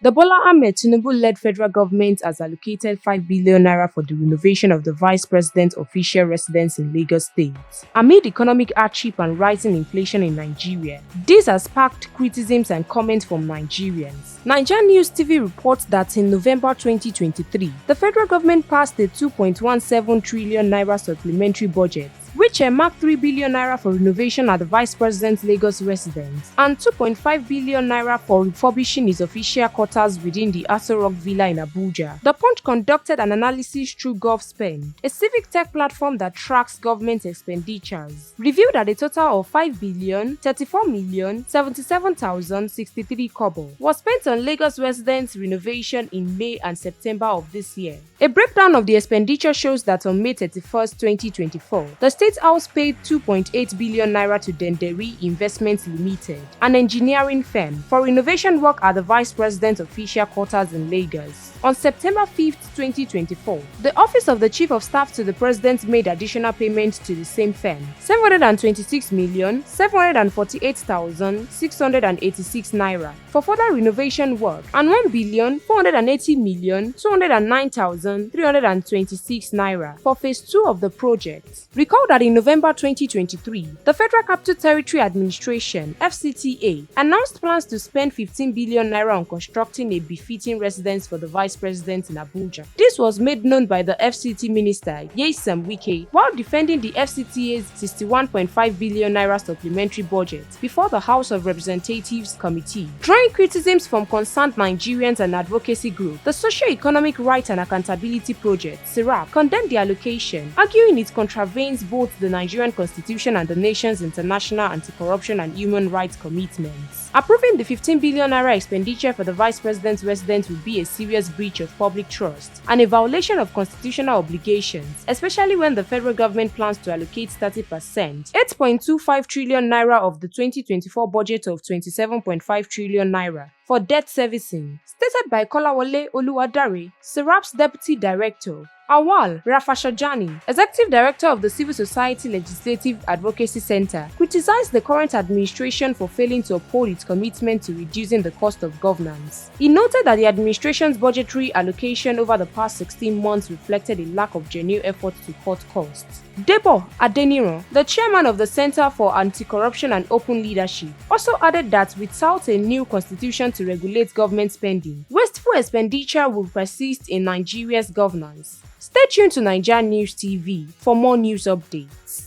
The Bola Ahmed Tinubu-led federal government has allocated 5 billion naira for the renovation of the vice president's official residence in Lagos State. Amid economic hardship and rising inflation in Nigeria, this has sparked criticisms and comments from Nigerians. NaijaNews TV reports that in November 2023, the federal government passed a 2.17 trillion naira supplementary budget, which earmarked 3 billion naira for renovation at the Vice President's Lagos residence and 2.5 billion naira for refurbishing his official quarters within the Aso Rock Villa in Abuja. The Punch conducted an analysis through GovSpend, a civic tech platform that tracks government expenditures, revealed that a total of 5,034,077,063 kobo was spent on Lagos residence renovation in May and September of this year. A breakdown of the expenditure shows that on May 31, 2024, the State House paid 2.8 billion naira to Denderi Investments Limited, an engineering firm, for renovation work at the Vice President's official quarters in Lagos. On September 5, 2024, the Office of the Chief of Staff to the President made additional payments to the same firm, 726,748,686 naira, for further renovation work, and 1,480,209,326 naira for Phase 2 of the project. Recall that in November 2023, the Federal Capital Territory Administration (FCTA) announced plans to spend 15 billion naira on constructing a befitting residence for the Vice President in Abuja. This was made known by the FCT Minister Nyesom Wike while defending the FCTA's 61.5 billion naira supplementary budget before the House of Representatives Committee. Drawing criticisms from concerned Nigerians and advocacy group, the Socio-Economic Rights and Accountability Project (SERAP) condemned the allocation, arguing it contravenes both the Nigerian Constitution and the nation's international anti-corruption and human rights commitments. Approving the 15 billion naira expenditure for the Vice President's residence would be a serious breach of public trust and a violation of constitutional obligations, especially when the federal government plans to allocate 30%, 8.25 trillion naira of the 2024 budget of 27.5 trillion naira for debt servicing, stated by Kolawole Oluwadare, SERAP's Deputy Director. Awal Rafashajani, Executive Director of the Civil Society Legislative Advocacy Center, criticized the current administration for failing to uphold its commitment to reducing the cost of governance. He noted that the administration's budgetary allocation over the past 16 months reflected a lack of genuine efforts to cut costs. Debo Adeniran, the chairman of the Center for Anti-Corruption and Open Leadership, also added that without a new constitution to regulate government spending, wasteful expenditure will persist in Nigeria's governance. Stay tuned to NaijaNews TV for more news updates.